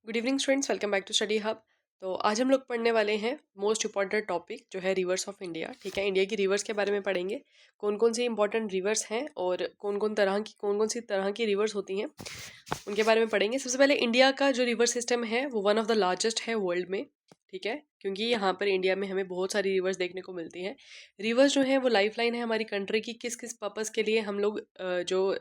Good evening students, welcome back to study hub. तो आज हम लोग पढ़ने वाले हैं मोस्ट इंपॉर्टेंट टॉपिक जो है रिवर्स ऑफ इंडिया। ठीक है, इंडिया की रिवर्स के बारे में पढ़ेंगे। कौन कौन सी इंपॉर्टेंट रिवर्स हैं और कौन कौन सी तरह की रिवर्स होती हैं उनके बारे में पढ़ेंगे। सबसे पहले इंडिया का जो रिवर सिस्टम है वो वन ऑफ द लार्जेस्ट है वर्ल्ड में। ठीक है, क्योंकि यहाँ पर इंडिया में हमें बहुत सारी रिवर्स देखने को मिलती हैं। रिवर्स जो है वो लाइफ लाइन है हमारी कंट्री की। किस किस पर्पज़ के लिए हम लोग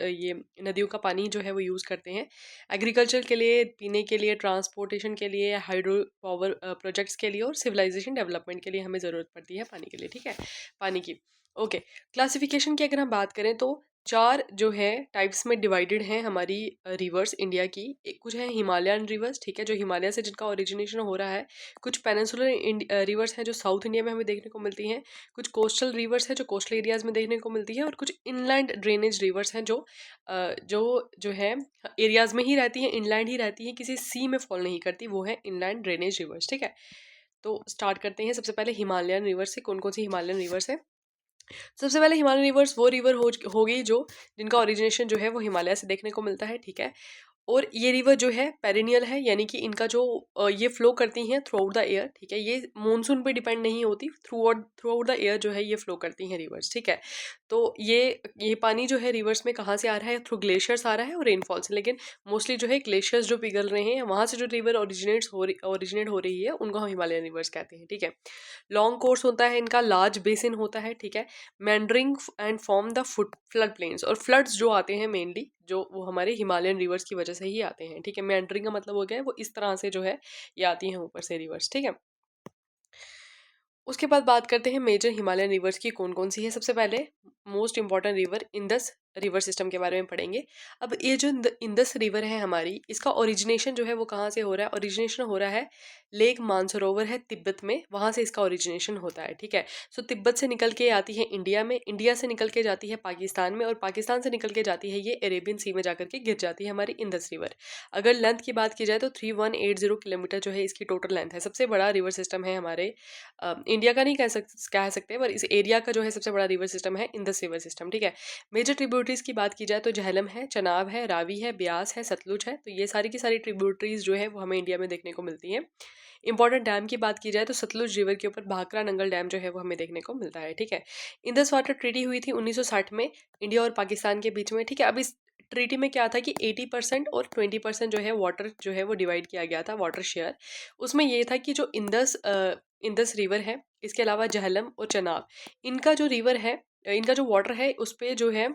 ये नदियों का पानी जो है वो यूज़ करते हैं? एग्रीकल्चर के लिए, पीने के लिए, ट्रांसपोर्टेशन के लिए, हाइड्रो पावर प्रोजेक्ट्स के लिए और सिविलाइजेशन डेवलपमेंट के लिए हमें ज़रूरत पड़ती है पानी के लिए। ठीक है, पानी की। ओके, क्लासिफिकेशन की अगर हम बात करें तो चार जो है टाइप्स में डिवाइडेड हैं हमारी रिवर्स इंडिया की। कुछ है हिमालयन रिवर्स, ठीक है, जो हिमालय से जिनका ओरिजिनेशन हो रहा है। कुछ पेनिनसुलर रिवर्स हैं जो साउथ इंडिया में हमें देखने को मिलती हैं। कुछ कोस्टल रिवर्स है जो कोस्टल एरियाज में देखने को मिलती है। और कुछ इनलैंड ड्रेनेज रिवर्स हैं जो है एरियाज में ही रहती हैं, इनलैंड ही रहती हैं, किसी सी में फॉल नहीं करती, वो है इनलैंड ड्रेनेज रिवर्स। ठीक है, तो स्टार्ट करते हैं सबसे पहले हिमालयन रिवर्स से। कौन कौन सी हिमालयन रिवर्स है? सबसे पहले हिमालयन रिवर्स वो रिवर हो गई जो जिनका ओरिजिनेशन जो है वो हिमालय से देखने को मिलता है। ठीक है, और ये रिवर जो है पेरिनियल है, यानी कि इनका जो ये फ्लो करती हैं थ्रू आउट द एयर। ठीक है, ये मानसून पे डिपेंड नहीं होती, थ्रू आउट द एयर जो है ये फ्लो करती हैं रिवर्स। ठीक है, तो ये पानी जो है रिवर्स में कहाँ से आ रहा है? थ्रू ग्लेशियर्स आ रहा है और रेनफॉल से। लेकिन मोस्टली जो है ग्लेशियर्स जो पिघल रहे हैं वहाँ से जो रिवर ओरिजिनेट हो रही है उनको हम हिमालयन रिवर्स कहते हैं। ठीक है, लॉन्ग कोर्स होता है इनका, लार्ज बेसिन होता है। ठीक है, meandering and form the foot flood plains, और फ्लड्स जो आते हैं मेनली जो वो हमारे हिमालयन रिवर्स की वजह से ही आते हैं। ठीक है, मेंडरिंग का मतलब हो गया है वो इस तरह से जो है ये आती हैं ऊपर से रिवर्स। ठीक है, उसके बाद बात करते हैं मेजर हिमालयन रिवर्स की कौन कौन सी है। सबसे पहले most important river Indus river system के बारे में पढ़ेंगे। अब ये जो इंदस रिवर है हमारी, इसका ओरिजिनेशन जो है वो कहाँ से हो रहा है? ओरिजिनेशन हो रहा है लेक मानसरोवर है तिब्बत में, वहाँ से इसका ओरिजिनेशन होता है। ठीक है, सो तिब्बत से निकल के आती है इंडिया में, इंडिया से निकल के जाती है पाकिस्तान में, और पाकिस्तान से निकल के जाती है ये अरेबियन सी में जाकर के गिर जाती है हमारी इंदस रिवर। अगर लेंथ की बात की जाए तो 3180 किलोमीटर जो है इसकी टोटल लेंथ है। सबसे बड़ा रिवर सिस्टम है हमारे इंडिया का, नहीं कह सकते, पर इस एरिया का जो है सबसे बड़ा रिवर सिस्टम है इंदस रिवर सिस्टम। ठीक है, मेजर ट्रिब्यूटरीज की बात की जाए तो झेलम है, चनाब है, रावी है, ब्यास है, सतलुज है। तो ये सारी की सारी ट्रिब्यूटरीज जो है वो हमें इंडिया में देखने को मिलती हैं। इंपॉर्टेंट डैम की बात की जाए तो सतलुज रिवर के ऊपर भाखरा नंगल डैम जो है वो हमें देखने को मिलता है। ठीक है, इंदस वाटर ट्रीटी हुई थी 1960 में इंडिया और पाकिस्तान के बीच में। ठीक है, अब इस ट्रीटी में क्या था कि 80% और 20% जो है वाटर जो है वो डिवाइड किया गया था, वाटर शेयर। उसमें ये था कि जो इंदस रिवर है, इसके अलावा झेलम और चनाब, इनका जो रिवर है, इनका जो वाटर है उस पे जो है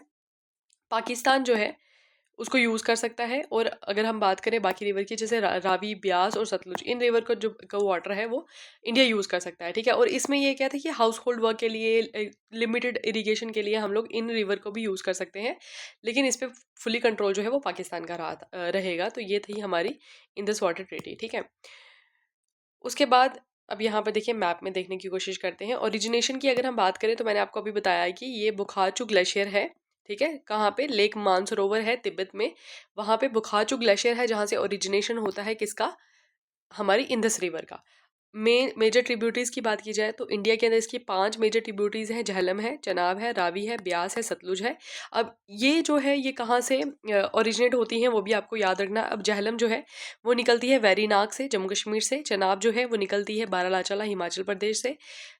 पाकिस्तान जो है उसको यूज़ कर सकता है। और अगर हम बात करें बाकी रिवर की, जैसे रावी, ब्यास और सतलुज, इन रिवर का जो का वाटर है वो इंडिया यूज़ कर सकता है। ठीक है, और इसमें ये क्या था कि हाउस होल्ड वर्क के लिए, लिमिटेड इरिगेशन के लिए हम लोग इन रिवर को भी यूज़ कर सकते हैं, लेकिन इस पर फुली कंट्रोल जो है वो पाकिस्तान का रहेगा। तो ये थी हमारी इंदस वाटर ट्रीटी। ठीक है, उसके बाद अब यहाँ पर देखिए मैप में देखने की कोशिश करते हैं। ओरिजिनेशन की अगर हम बात करें तो मैंने आपको अभी बताया है कि ये बुखारचू ग्लेशियर है। ठीक है, कहाँ पे? लेक मानसरोवर है तिब्बत में, वहाँ पे बुखारचू ग्लेशियर है जहाँ से ओरिजिनेशन होता है किसका? हमारी इंदस रिवर का। मेजर ट्रिब्यूटरीज की बात की जाए तो इंडिया के अंदर इसकी 5 मेजर ट्रिब्यूटरीज हैं। झेलम है, चनाब है, रावी है, ब्यास है, सतलुज है। अब ये जो है ये कहाँ से ओरिजिनेट होती हैं वो भी आपको याद रखना। अब झेलम जो है वो निकलती है वेरीनाग से, जम्मू कश्मीर से। चनाब जो है वो निकलती है बारालाचाला, हिमाचल प्रदेश से।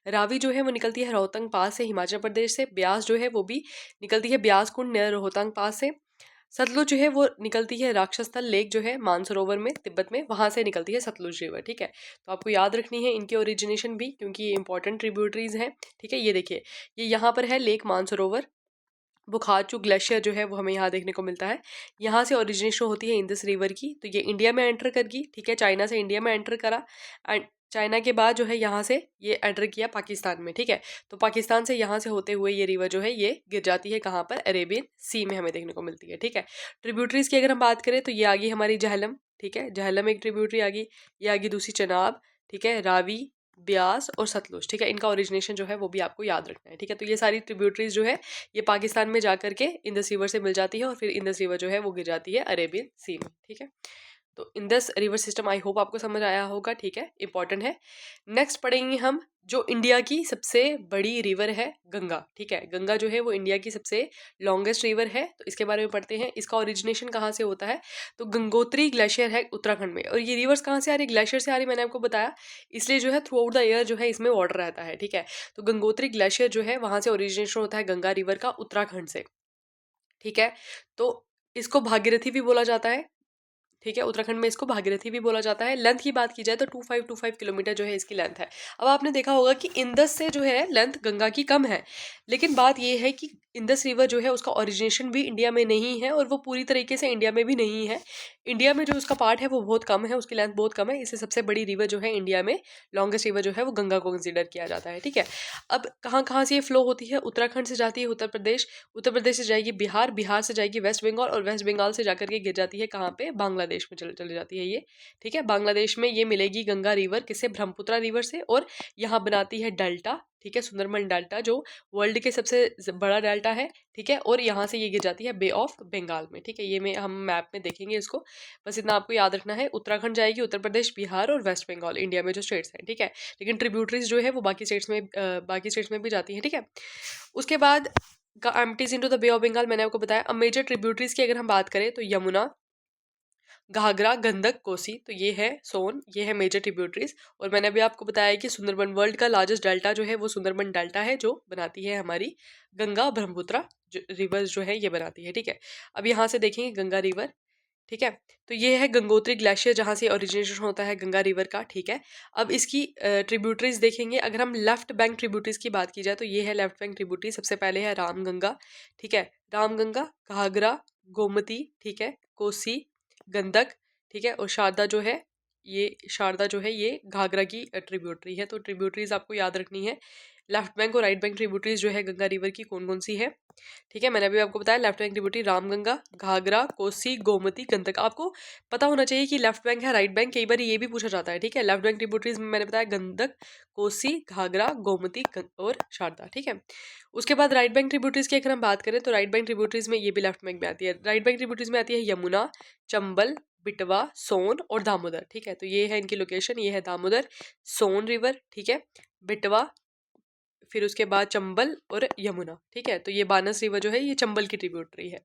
रावी जो है वो निकलती है रोहतंग पास से, हिमाचल प्रदेश से। ब्यास जो है वो भी निकलती है ब्यास कुंड नियर रोहतंग पास से। सतलुज जो है वो निकलती है राक्षस तल लेक जो है मानसरोवर में, तिब्बत में, वहां से निकलती है सतलुज रिवर। ठीक है, तो आपको याद रखनी है इनके ओरिजिनेशन भी, क्योंकि ये इंपॉर्टेंट ट्रिब्यूटरीज हैं। ठीक है, ये देखिए, ये यहाँ पर है लेक मानसरोवर। बुखारचू ग्लेशियर जो है वो हमें यहाँ देखने को मिलता है। यहाँ से ओरिजिनेशन होती है इंदस रिवर की। तो ये इंडिया में एंटर कर गई। ठीक है, चाइना से इंडिया में एंटर करा, एंड चाइना के बाद जो है यहाँ से ये एंटर किया पाकिस्तान में। ठीक है, तो पाकिस्तान से यहाँ से होते हुए ये रिवर जो है ये गिर जाती है कहाँ पर? अरेबियन सी में हमें देखने को मिलती है। ठीक है, ट्रिब्यूटरीज की अगर हम बात करें तो ये आ गई हमारी झेलम। ठीक है, झेलम एक ट्रिब्यूटरी आ गई। ये आ गई दूसरी चनाब। ठीक है, रावी, ब्यास और सतलुज। ठीक है, इनका ओरिजिनेशन जो है वो भी आपको याद रखना है। ठीक है, तो ये सारी ट्रिब्यूटरीज जो है ये पाकिस्तान में जाकर के इंदस रिवर से मिल जाती है, और फिर इंदस रिवर जो है वो गिर जाती है अरेबियन सी में। ठीक है, तो Indus river system I hope आपको समझ आया होगा, ठीक है, इंपॉर्टेंट है। नेक्स्ट पढ़ेंगे हम जो इंडिया की सबसे बड़ी रिवर है गंगा, ठीक है। गंगा जो है वो इंडिया की सबसे लॉन्गेस्ट रिवर है, तो इसके बारे में पढ़ते हैं। इसका ओरिजिनेशन कहाँ से होता है, तो गंगोत्री ग्लेशियर है उत्तराखंड में। और ये रिवर्स कहाँ से आ रही, ग्लेशियर से आ रही, मैंने आपको बताया। इसलिए जो है थ्रू आउट द ईयर जो है इसमें वाटर रहता है, ठीक है। तो गंगोत्री ग्लेशियर जो है वहां से ओरिजिनेशन होता है गंगा रिवर का, उत्तराखंड से, ठीक है। तो इसको भागीरथी भी बोला जाता है, ठीक है। उत्तराखंड में इसको भागीरथी भी बोला जाता है। लेंथ की बात की जाए तो 2525 किलोमीटर जो है इसकी लेंथ है। अब आपने देखा होगा कि इंदस से जो है लेंथ गंगा की कम है, लेकिन बात यह है कि इंदस रिवर जो है उसका ओरिजिनेशन भी इंडिया में नहीं है और वो पूरी तरीके से इंडिया में भी नहीं है। इंडिया में जो उसका पार्ट है वो बहुत कम है, उसकी लेंथ बहुत कम है, इससे सबसे बड़ी रिवर जो है इंडिया में, लॉन्गेस्ट रिवर जो है वो गंगा को कंसिडर किया जाता है, ठीक है। अब कहाँ कहाँ से ये फ्लो होती है, उत्तराखंड से जाती है उत्तर प्रदेश, उत्तर प्रदेश से जाएगी बिहार, बिहार से जाएगी वेस्ट बंगाल, और वेस्ट बंगाल से जाकर के गिर जाती है कहाँ पे, बांग्लादेश में चले जाती है ये, ठीक है। बांग्लादेश में ये मिलेगी गंगा रिवर किससे, ब्रह्मपुत्रा रिवर से, और यहाँ बनाती है डेल्टा, ठीक है, सुंदरबन डेल्टा जो वर्ल्ड के सबसे बड़ा डेल्टा है, ठीक है। और यहाँ से ये गिर जाती है बे ऑफ बंगाल में, ठीक है। ये हम मैप में देखेंगे इसको, बस इतना आपको याद रखना है। उत्तराखंड जाएगी, उत्तर प्रदेश, बिहार और वेस्ट बंगाल इंडिया में जो स्टेट्स हैं, ठीक है। लेकिन ट्रिब्यूटरीज जो है वो बाकी स्टेट्स में भी जाती हैं, ठीक है। उसके बाद empties into the bay of Bengal मैंने आपको बताया। अब मेजर ट्रिब्यूटरीज की अगर हम बात करें तो यमुना, घाघरा, गंडक, कोसी, तो ये है सोन, ये है मेजर ट्रिब्यूटरीज। और मैंने अभी आपको बताया कि सुंदरबन वर्ल्ड का लार्जेस्ट डेल्टा जो है वो सुंदरबन डेल्टा है, जो बनाती है हमारी गंगा ब्रह्मपुत्रा रिवर्स जो है ये बनाती है, ठीक है। अब यहाँ से देखेंगे गंगा रिवर, ठीक है। तो ये है गंगोत्री ग्लेशियर जहाँ से ओरिजिनेशन होता है गंगा रिवर का, ठीक है। अब इसकी ट्रिब्यूटरीज देखेंगे। अगर हम लेफ्ट बैंक ट्रिब्यूटरीज की बात की जाए तो ये है लेफ्ट बैंक ट्रिब्यूटरी। सबसे पहले है रामगंगा, ठीक है, रामगंगा, घाघरा, गोमती, ठीक है, कोसी, गंडक, ठीक है, और शारदा जो है ये घाघरा की ट्रिब्यूटरी है। तो ट्रिब्यूटरीज आपको याद रखनी है। लेफ्ट बैंक और राइट बैंक ट्रिब्यूटरीज जो है गंगा रिवर की कौन कौन सी है, ठीक है। मैंने अभी आपको बताया left bank tributary Ramganga, Ghaghara, Kosi, Gomti, Gandak. आपको पता होना चाहिए कि लेफ्ट बैंक है राइट बैंक, कई बार ये भी पूछा जाता है, ठीक है। लेफ्ट बैंक ट्रिब्यूटरीज में मैंने बताया गंडक, कोसी, घाघरा, गोमती और शारदा, ठीक है। उसके बाद राइट बैंक ट्रिब्यूटरीज की अगर हम बात करें तो राइट बैंक ट्रिब्यूटरीज में ये भी लेफ्ट बैंक में आती है। राइट बैंक ट्रिब्यूटरीज में आती है यमुना, चंबल, बिटवा, सोन और दामोदर, ठीक है। तो ये है इनकी लोकेशन, ये है दामोदर, सोन रिवर, ठीक है, बिटवा, फिर उसके बाद चंबल और यमुना, ठीक है। तो ये बानस रिवर जो है ये चंबल की ट्रिब्यूटरी है।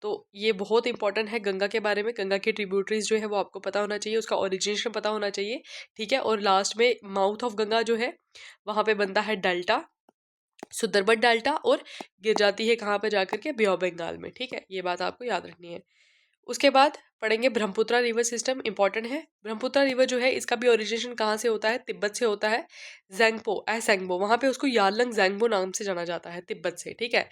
तो ये बहुत इंपॉर्टेंट है गंगा के बारे में। गंगा की ट्रिब्यूटरीज जो है वो आपको पता होना चाहिए, उसका ओरिजिनेशन पता होना चाहिए, ठीक है। और लास्ट में माउथ ऑफ गंगा जो है वहाँ पे बनता है डेल्टा, सुंदरबन डेल्टा, और गिर जाती है कहाँ पे जाकर के, बे ऑफ बंगाल में, ठीक है। ये बात आपको याद रखनी है। उसके बाद पढ़ेंगे ब्रह्मपुत्रा रिवर सिस्टम, इंपॉर्टेंट है। ब्रह्मपुत्रा रिवर जो है इसका भी ओरिजिनेशन कहाँ से होता है, तिब्बत से होता है। जैंगपो वहाँ पे उसको यारलंग जैंगबो नाम से जाना जाता है, तिब्बत से, ठीक है।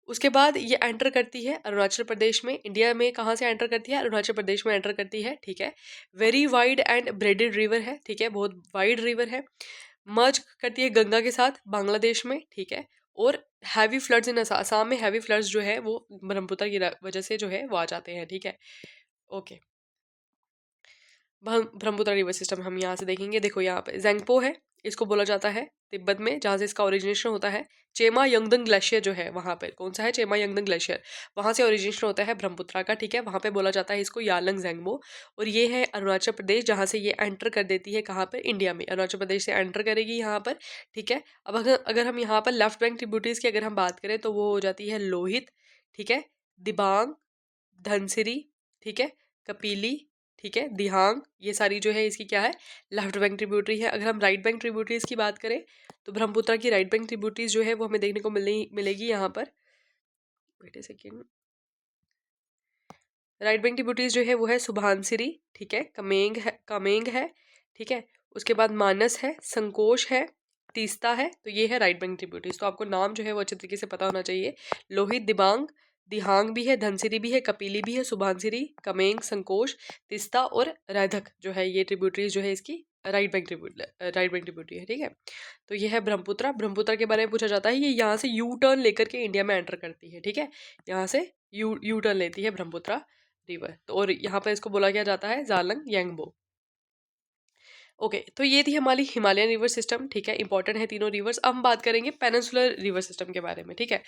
उसके बाद ये एंटर करती है अरुणाचल प्रदेश में। इंडिया में कहाँ से एंटर करती है, अरुणाचल प्रदेश में एंटर करती है, ठीक है। Very wide and braided river है, ठीक है, बहुत वाइड रिवर है। मर्ज करती है गंगा के साथ बांग्लादेश में, ठीक है। और हैवी फ्लड्स इन असम में, हैवी फ्लड्स जो है वो ब्रह्मपुत्र की वजह से जो है वो आ जाते हैं, ठीक है। ओके, ब्रह्मपुत्र रिवर सिस्टम हम यहाँ से देखेंगे। देखो यहाँ पे जैंगपो है, इसको बोला जाता है तिब्बत में, जहाँ से इसका ओरिजिनेशन होता है। चेमा यंगदंग ग्लेशियर जो है वहाँ पे कौन सा है, चेमा यंगदंग ग्लेशियर, वहाँ से ओरिजिनेशन होता है ब्रह्मपुत्रा का, ठीक है। वहाँ पे बोला जाता है इसको यारलंग जैंगबो। और ये है अरुणाचल प्रदेश, जहाँ से ये एंटर कर देती है कहाँ पर, इंडिया में। अरुणाचल प्रदेश से एंटर करेगी यहाँ पर, ठीक है। अब अगर हम यहाँ पर लेफ्ट बैंक ट्रिब्यूटरीज की अगर हम बात करें तो वो हो जाती है लोहित, ठीक है, दिबांग, धनसिरी, ठीक है, कपिली, ठीक है, दिहांग, ये सारी जो है इसकी क्या है, लेफ्ट बैंक ट्रिब्यूटरी है। अगर हम राइट बैंक ट्रिब्यूटरीज की बात करें तो ब्रह्मपुत्रा की राइट बैंक ट्रिब्यूटरीज जो है वो हमें देखने को मिलेगी यहाँ पर। वेट ए सेकेंड। राइट बैंक ट्रिब्यूटरीज जो है वो है सुबहानसिरी, ठीक है, कमेंग है, ठीक है। उसके बाद मानस है, संकोश है, तीस्ता है। तो ये है राइट बैंक ट्रिब्यूटरीज। तो आपको नाम जो है वो अच्छे तरीके से पता होना चाहिए। लोहित, दिबांग, दिहांग भी है, धनसिरी भी है, कपिली भी है, सुबहानसिरी, कमेंग, संकोश, तिस्ता और रैधक जो है ये ट्रिब्यूटरीज जो है इसकी राइट बैंक ट्रिब्यूटरी है, ठीक है। तो ये है ब्रह्मपुत्रा। ब्रह्मपुत्रा के बारे में पूछा जाता है, ये यहाँ से यू टर्न लेकर के इंडिया में एंटर करती है, ठीक है। यहाँ से यू टर्न लेती है ब्रह्मपुत्रा रिवर। तो और यहाँ पर इसको बोला क्या जाता है, जालंग यांगबो। ओके, तो ये थी हमारी हिमालयन रिवर सिस्टम, ठीक है, इंपॉर्टेंट है तीनों रिवर्स। अब हम बात करेंगे पेनिनसुलर रिवर सिस्टम के बारे में, ठीक है।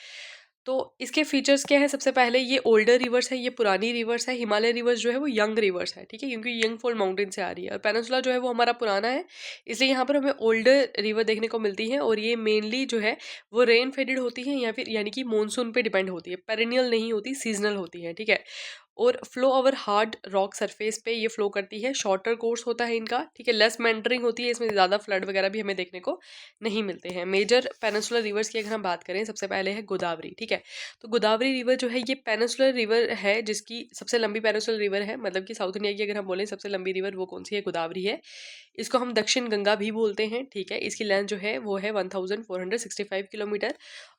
तो इसके फीचर्स क्या है, सबसे पहले ये ओल्डर रिवर्स है, ये पुरानी रिवर्स है। हिमालय रिवर्स जो है वो यंग रिवर्स है, ठीक है, क्योंकि यंग फोल्ड माउंटेन से आ रही है। और पेनिनसुला जो है वो हमारा पुराना है, इसलिए यहाँ पर हमें ओल्डर रिवर देखने को मिलती है। और ये मेनली जो है वो रेन फेडेड होती है, या फिर यानी कि मानसून पे डिपेंड होती है, पेरेनियल नहीं होती, सीजनल होती है, ठीक है। और flow over hard rock surface पे ये फ्लो करती है, शॉर्टर कोर्स होता है इनका, ठीक है, लेस मेंडरिंग होती है, इसमें ज़्यादा फ्लड वगैरह भी हमें देखने को नहीं मिलते हैं। मेजर पेनिनसुलर रिवर्स की अगर हम बात करें, सबसे पहले है गोदावरी, ठीक है। तो गोदावरी रिवर जो है ये पेनिनसुलर रिवर है, जिसकी सबसे लंबी पेनिनसुलर रिवर है, मतलब कि साउथ इंडिया की अगर हम बोलें सबसे लंबी रिवर वो कौन सी है, गोदावरी है। इसको हम दक्षिण गंगा भी बोलते हैं, ठीक है। इसकी लेंथ जो है वो है 1465 किलोमीटर।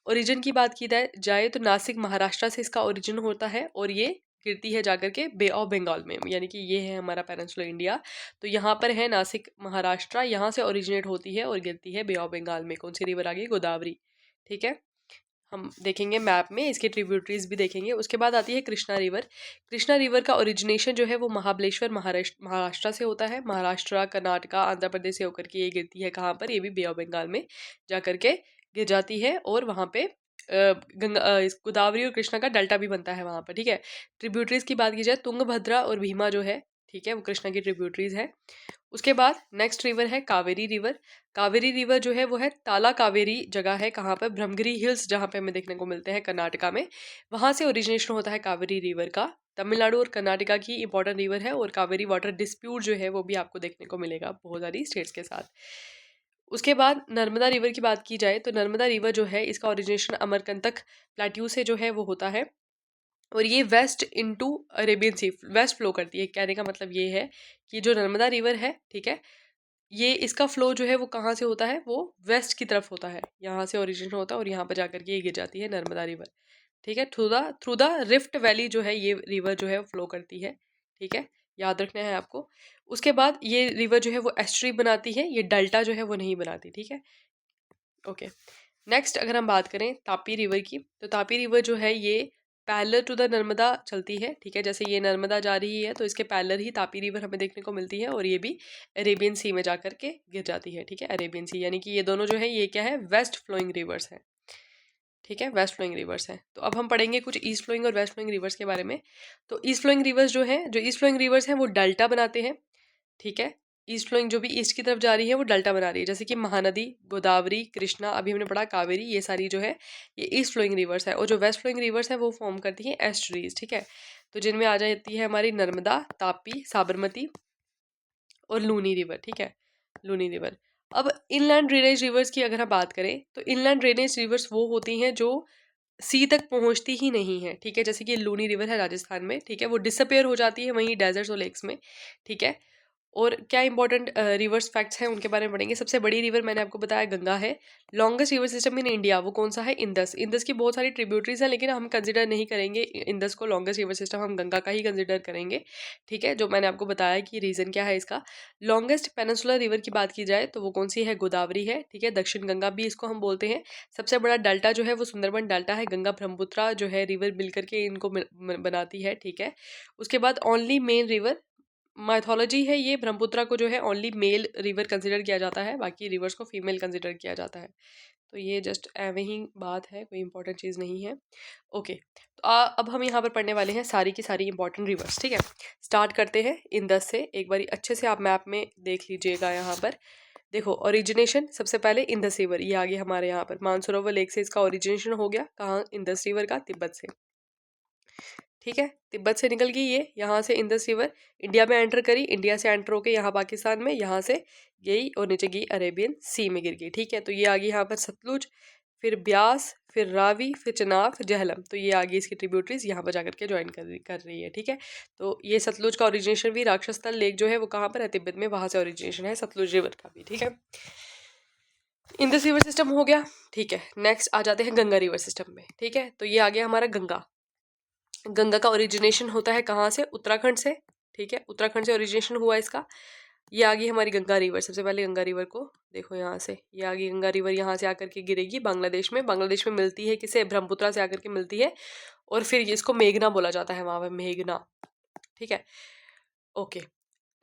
ओरिजिन की बात की जाए तो नासिक महाराष्ट्र से इसका ओरिजिन होता है, और ये गिरती है जाकर के बे ऑफ बंगाल में, यानी कि ये है हमारा पेनिनसुलर इंडिया। तो यहाँ पर है नासिक महाराष्ट्र, यहाँ से ओरिजिनेट होती है और गिरती है बे ऑफ बंगाल में। कौन सी रिवर आ गई, गोदावरी, ठीक है। हम देखेंगे मैप में, इसके ट्रिब्यूटरीज भी देखेंगे। उसके बाद आती है कृष्णा रिवर। कृष्णा रिवर का ओरिजिनेशन जो है वो महाबलेश्वर महाराष्ट्र से होता है। महाराष्ट्र, कर्नाटका, आंध्र प्रदेश से होकर के ये गिरती है कहाँ पर, ये भी बे ऑफ बंगाल में जा करके गिर जाती है। और वहाँ पे गोदावरी और कृष्णा का डेल्टा भी बनता है वहाँ पर, ठीक है। ट्रिब्यूटरीज की बात की जाए, तुंगभद्रा और भीमा जो है, ठीक है, वो कृष्णा की ट्रिब्यूटरीज है। उसके बाद नेक्स्ट रिवर है कावेरी रिवर। कावेरी रिवर जो है वो है ताला कावेरी जगह है, कहाँ पर, ब्रह्मगिरी हिल्स जहाँ पे हमें देखने को मिलते हैं कर्नाटका में, वहाँ से ओरिजिनेशन होता है कावेरी रिवर का। तमिलनाडु और कर्नाटका की इंपॉर्टेंट रिवर है। और कावेरी वाटर डिस्प्यूट जो है वो भी आपको देखने को मिलेगा बहुत सारी स्टेट्स के साथ। उसके बाद नर्मदा रिवर की बात की जाए तो नर्मदा रिवर जो है इसका ओरिजिनेशन अमरकंटक प्लेट्यू से जो है वो होता है, और ये वेस्ट इनटू अरेबियन सी वेस्ट फ्लो करती है। कहने का मतलब ये है कि जो नर्मदा रिवर है, ठीक है, ये इसका फ्लो जो है वो कहाँ से होता है, वो वेस्ट की तरफ होता है, यहाँ से ओरिजिन होता है और यहाँ पर जाकर के ये गिर जाती है नर्मदा रिवर, ठीक है। थ्रू द रिफ्ट वैली जो है ये रिवर जो है वो फ्लो करती है, ठीक है, याद रखना है आपको। उसके बाद ये रिवर जो है वो एस्ट्री बनाती है, ये डेल्टा जो है वो नहीं बनाती, ठीक है, ओके। नेक्स्ट अगर हम बात करें तापी रिवर की, तो तापी रिवर जो है ये पैरेलल टू द नर्मदा चलती है, ठीक है। जैसे ये नर्मदा जा रही है तो इसके पैरेलल ही तापी रिवर हमें देखने को मिलती है, और ये भी अरेबियन सी में जाकर के गिर जाती है, ठीक है। अरेबियन सी यानी कि ये दोनों जो है ये क्या है, वेस्ट फ्लोइंग रिवर्स है, ठीक है, वेस्ट फ्लोइंग रिवर्स है। तो अब हम पढ़ेंगे कुछ ईस्ट फ्लोइंग और वेस्ट फ्लोइंग रिवर्स के बारे में। तो ईस्ट फ्लोइंग रिवर्स जो है, जो ईस्ट फ्लोइंग रिवर्स हैं वो डेल्टा बनाते हैं, ठीक है। ईस्ट फ्लोइंग जो भी ईस्ट की तरफ जा रही है वो डेल्टा बना रही है, जैसे कि महानदी, गोदावरी, कृष्णा, अभी हमने पढ़ा कावेरी, ये सारी जो है ये ईस्ट फ्लोइंग रिवर्स है। और जो वेस्ट फ्लोइंग रिवर्स है वो फॉर्म करती हैं एस्ट्रीज, ठीक है। तो जिनमें आ जाती है हमारी नर्मदा, तापी, साबरमती और लूनी रिवर, ठीक है, लूनी रिवर। अब इनलैंड ड्रेनेज रिवर्स की अगर हम बात करें तो इनलैंड ड्रेनेज रिवर्स वो होती हैं जो सी तक पहुंचती ही नहीं है, ठीक है। जैसे कि लूनी रिवर है राजस्थान में, ठीक है, वो डिसअपेयर हो जाती है वहीं डेजर्ट्स और लेक्स में, ठीक है। और क्या इंपॉर्टेंट रिवर्स फैक्ट्स हैं उनके बारे में पढ़ेंगे। सबसे बड़ी रिवर मैंने आपको बताया गंगा है। Longest river system in India वो कौन सा है, इंदस। इंदस की बहुत सारी ट्रिब्यूटरीज हैं, लेकिन हम कंसिडर नहीं करेंगे इंदस को लॉन्गेस्ट रिवर सिस्टम, हम गंगा का ही कंसिडर करेंगे, ठीक है। जो मैंने आपको बताया कि रीज़न क्या है इसका। लॉन्गेस्ट पेनिनसुलर रिवर की बात की जाए तो वो कौन सी है, गोदावरी है, ठीक है। दक्षिण गंगा भी इसको हम बोलते हैं। सबसे बड़ा डेल्टा जो है वो सुंदरबन डेल्टा है, गंगा ब्रह्मपुत्रा जो है रिवर मिल करके इनको बनाती है, ठीक है। उसके बाद ओनली मेन रिवर माइथोलॉजी है ये, ब्रह्मपुत्रा को जो है ओनली मेल रिवर कंसिडर किया जाता है, बाकी रिवर्स को फीमेल कंसिडर किया जाता है। तो ये जस्ट एवे ही बात है, कोई इंपॉर्टेंट चीज़ नहीं है, ओके। तो अब हम यहाँ पर पढ़ने वाले हैं सारी की सारी इंपॉर्टेंट रिवर्स, ठीक है। स्टार्ट करते हैं इंदस से। एक बारी अच्छे से आप मैप में देख लीजिएगा, यहाँ पर देखो ओरिजिनेशन सबसे पहले इंदस रिवर, ये आगे हमारे यहाँ पर मानसरोवर लेक से इसका ओरिजिनेशन हो गया, कहाँ, इंदस रिवर का, तिब्बत से, ठीक है। तिब्बत से निकल गई ये, यहाँ से इंदस रिवर इंडिया में एंटर करी, इंडिया से एंटर होके यहाँ पाकिस्तान में, यहाँ से गई और नीचे गई अरेबियन सी में गिर गई, ठीक है। तो ये आ गई यहाँ पर सतलुज, फिर ब्यास, फिर रावी, फिर चनाब, फिर जहलम। तो ये आ गई इसकी ट्रिब्यूटरीज यहाँ पर जाकर के ज्वाइन कर रही है, ठीक है। तो ये सतलुज का ओरिजिनेशन भी राक्षस स्थल लेक जो है वो कहाँ पर है, तिब्बत में, वहाँ से ओरिजिनेशन है सतलुज रिवर का भी, ठीक है। इंदस रिवर सिस्टम हो गया, ठीक है। नेक्स्ट आ जाते हैं गंगा रिवर सिस्टम में, ठीक है। तो ये आ गया हमारा गंगा। गंगा का ओरिजिनेशन होता है कहाँ से, उत्तराखंड से, ठीक है, उत्तराखंड से ओरिजिनेशन हुआ इसका। ये आ गई हमारी गंगा रिवर। सबसे पहले गंगा रिवर को देखो, यहाँ से ये आ गई गंगा रिवर, यहाँ से आकर के गिरेगी बांग्लादेश में, बांग्लादेश में मिलती है किसे, ब्रह्मपुत्रा से आकर के मिलती है, और फिर इसको मेघना बोला जाता है वहाँ पर, मेघना, ठीक है, ओके।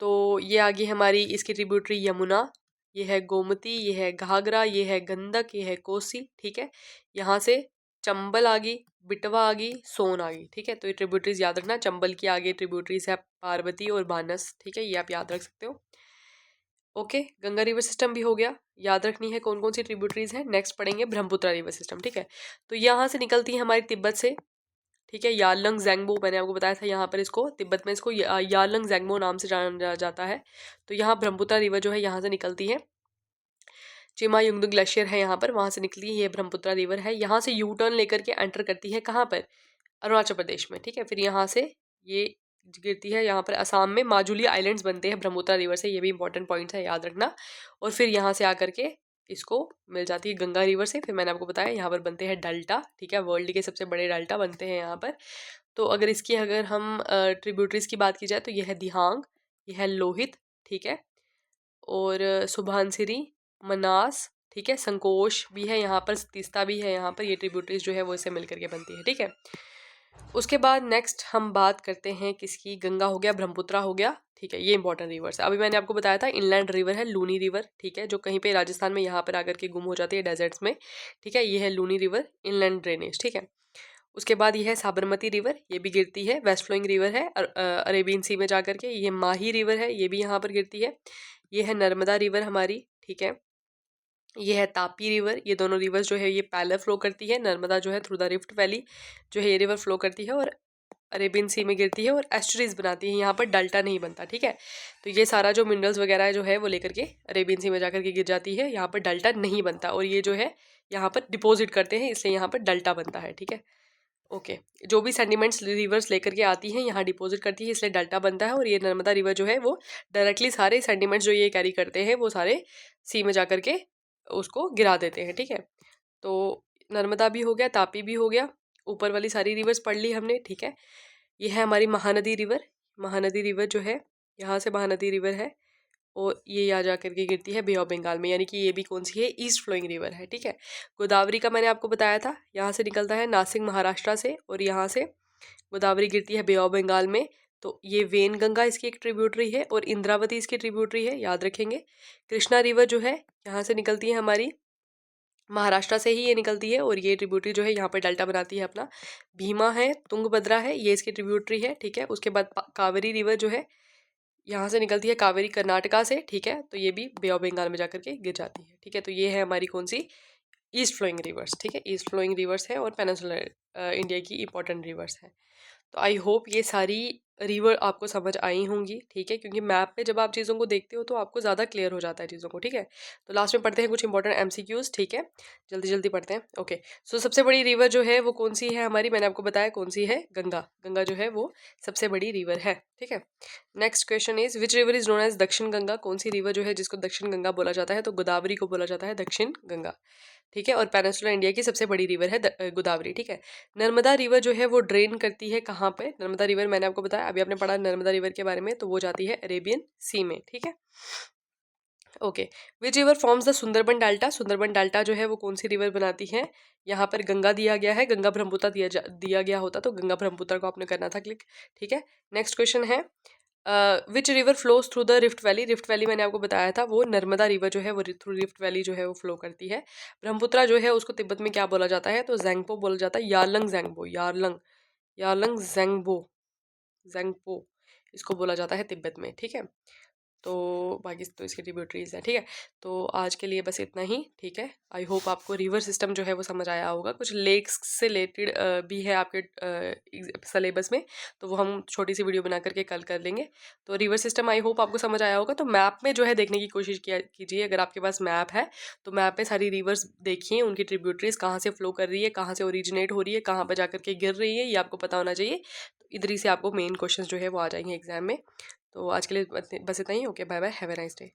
तो ये आ गई हमारी इसकी ट्रिब्यूटरी यमुना, ये है गोमती, ये है घाघरा, ये है गंडक, ये है कोसी, ठीक है। यहाँ से चंबल आ गई, बिटवा आ गई, सोन आ गई, ठीक है। तो ये ट्रिब्यूटरीज याद रखना। चंबल की आगे ट्रिब्यूटरीज है पार्वती और बानस, ठीक है, ये आप याद रख सकते हो। ओके, गंगा रिवर सिस्टम भी हो गया, याद रखनी है कौन कौन सी ट्रिब्यूटरीज हैं। नेक्स्ट पढ़ेंगे ब्रह्मपुत्र रिवर सिस्टम, ठीक है। तो यहाँ से निकलती है हमारी तिब्बत से, ठीक है, यारलंग ज़ेंगबो, मैंने आपको बताया था यहाँ पर इसको तिब्बत में इसको यारलंग ज़ेंगबो नाम से जाना जाता है। तो यहाँ ब्रह्मपुत्र रिवर जो है यहाँ से निकलती है, चिमा युंगदुंग ग्लेशियर है यहाँ पर, वहाँ से निकली है ये ब्रह्मपुत्र रिवर है। यहाँ से यू टर्न लेकर के एंटर करती है कहाँ पर, अरुणाचल प्रदेश में, ठीक है। फिर यहाँ से ये गिरती है यहाँ पर असम में, माजुली आइलैंड्स बनते हैं ब्रह्मपुत्र रिवर से, ये भी इंपॉर्टेंट पॉइंट्स है, याद रखना। और फिर यहाँ से आकर के इसको मिल जाती है गंगा रिवर से। फिर मैंने आपको बताया यहाँ पर बनते हैं डेल्टा, ठीक है, वर्ल्ड के सबसे बड़े डेल्टा बनते हैं यहाँ पर। तो अगर हम ट्रिब्यूटरीज की बात की जाए तो यह है दिहांग, यह है लोहित, ठीक है, और सुबनसिरी, मनास, ठीक है, संकोश भी है यहाँ पर, तीस्ता भी है यहाँ पर। ये ट्रिब्यूटरीज जो है वो इससे मिल करके बनती है, ठीक है। उसके बाद नेक्स्ट हम बात करते हैं किसकी, गंगा हो गया, ब्रह्मपुत्र हो गया, ठीक है, ये इंपॉर्टेंट रिवर्स है। अभी मैंने आपको बताया था इनलैंड रिवर है लूनी रिवर, ठीक है, जो कहीं पे राजस्थान में यहाँ पर आकर के गुम हो जाती है डेजर्ट्स में, ठीक है, ये है लूनी रिवर, इनलैंड ड्रेनेज, ठीक है। उसके बाद ये है साबरमती रिवर, ये भी गिरती है, वेस्ट फ्लोइंग रिवर है अरेबियन सी में जाकर के। ये माही रिवर है, ये भी यहाँ पर गिरती है। ये है नर्मदा रिवर हमारी, ठीक है। ये है तापी रिवर, ये दोनों रिवर्स जो है ये पैरेलल फ्लो करती है। नर्मदा जो है थ्रू द रिफ्ट वैली जो है ये रिवर फ्लो करती है और अरेबियन सी में गिरती है और एस्टरीज बनाती है, यहाँ पर डेल्टा नहीं बनता, ठीक है। तो ये सारा जो मिनरल्स वगैरह जो है वो लेकर के अरेबियन सी में जाकर के गिर जाती है, यहाँ पर डेल्टा नहीं बनता, और ये जो है यहाँ पर डिपॉजिट करते हैं, इसलिए यहाँ पर डेल्टा बनता है, ठीक है। ओके, जो भी सेंडिमेंट्स रिवर्स लेकर के आती हैं यहाँ डिपॉजिट करती है, इसलिए डेल्टा बनता है। और ये नर्मदा रिवर जो है वो डायरेक्टली सारे सेंडिमेंट्स जो ये कैरी करते हैं वो सारे सी में जाकर के उसको गिरा देते हैं, ठीक है। तो नर्मदा भी हो गया, तापी भी हो गया, ऊपर वाली सारी रिवर्स पढ़ ली हमने, ठीक है। ये है हमारी महानदी रिवर, महानदी रिवर जो है यहाँ से महानदी रिवर है और ये यहाँ जा करके गिरती है बे ऑफ बंगाल में, यानी कि ये भी कौन सी है, ईस्ट फ्लोइंग रिवर है, ठीक है। गोदावरी का मैंने आपको बताया था, यहाँ से निकलता है नासिक महाराष्ट्र से, और यहाँ से गोदावरी गिरती है बे ऑफ बंगाल में। तो ये वेन गंगा इसकी एक ट्रिब्यूटरी है और इंद्रावती इसकी ट्रिब्यूटरी है, याद रखेंगे। कृष्णा रिवर जो है यहाँ से निकलती है हमारी, महाराष्ट्र से ही ये निकलती है और ये ट्रिब्यूटरी जो है यहाँ पर डेल्टा बनाती है अपना। भीमा है, तुंगभद्रा है, ये इसकी ट्रिब्यूटरी है, ठीक है। उसके बाद कावेरी रिवर जो है यहाँ से निकलती है, कावेरी कर्नाटका से, ठीक है। तो ये भी बे ऑफ बंगाल में जाकर के गिर जाती है, ठीक है। तो ये है हमारी कौन सी, ईस्ट फ्लोइंग रिवर्स, ठीक है, ईस्ट फ्लोइंग रिवर्स है और पेनिनसुलर इंडिया की इंपॉर्टेंट रिवर्स है। तो आई होप ये सारी रिवर आपको समझ आई होंगी, ठीक है, क्योंकि मैप पे जब आप चीज़ों को देखते हो तो आपको ज़्यादा क्लियर हो जाता है चीज़ों को, ठीक है। तो लास्ट में पढ़ते हैं कुछ इंपॉर्टेंट एमसीक्यूज, ठीक है, जल्दी जल्दी पढ़ते हैं। ओके, सो सबसे बड़ी रिवर जो है वो कौन सी है हमारी, मैंने आपको बताया कौन सी है, गंगा। गंगा जो है वो सबसे बड़ी रिवर है, ठीक है। Next question is which river is known as Dakshin Ganga, कौन सी रिवर जो है जिसको दक्षिण गंगा बोला जाता है, तो गोदावरी को बोला जाता है दक्षिण गंगा, ठीक है। और पेनिनसुलर इंडिया की सबसे बड़ी रिवर है गोदावरी, ठीक है। नर्मदा रिवर जो है वो ड्रेन करती है कहाँ पे, नर्मदा रिवर मैंने आपको बताया, अभी आपने पढ़ा नर्मदा रिवर के बारे में, तो वो जाती है अरेबियन सी में, ठीक है। Okay, which river forms the Sundarban delta, Sundarban delta जो है वो कौन सी रिवर बनाती है, यहाँ पर गंगा दिया गया है, गंगा ब्रह्मपुत्र दिया गया होता तो गंगा ब्रह्मपुत्र को आपने करना था क्लिक, ठीक है। नेक्स्ट क्वेश्चन है which river flows through the rift valley, rift valley मैंने आपको बताया था वो नर्मदा रिवर जो है वो थ्रू रिफ्ट वैली जो है वो फ्लो करती है। ब्रह्मपुत्र जो है उसको तिब्बत में क्या बोला जाता है, तो जैंगपो बोला जाता है, यारलंग जैंगपो, यारलंग यारलंग जैंगबो, जैंगपो इसको बोला जाता है तिब्बत में, ठीक है। तो बाकी तो इसकी ट्रिब्यूटरीज हैं, ठीक है। तो आज के लिए बस इतना ही, ठीक है। आई होप आपको रिवर सिस्टम जो है वो समझ आया होगा। कुछ लेक्स से रिलेटेड भी है आपके सिलेबस में, तो वो हम छोटी सी वीडियो बना करके कल कर लेंगे। तो रिवर सिस्टम आई होप आपको समझ आया होगा। तो मैप में जो है देखने की कोशिश कीजिए, अगर आपके पास मैप है तो मैप में सारी रिवर्स देखिए, उनकी ट्रिब्यूटरीज कहाँ से फ्लो कर रही है, कहाँ से ओरिजिनेट हो रही है, कहाँ पर जाकर के गिर रही है, ये आपको पता होना चाहिए। तो इधर ही से आपको मेन क्वेश्चन जो है वो आ जाएंगे एग्जाम में। तो आज के लिए बस इतना ही, okay, bye bye, have a nice day.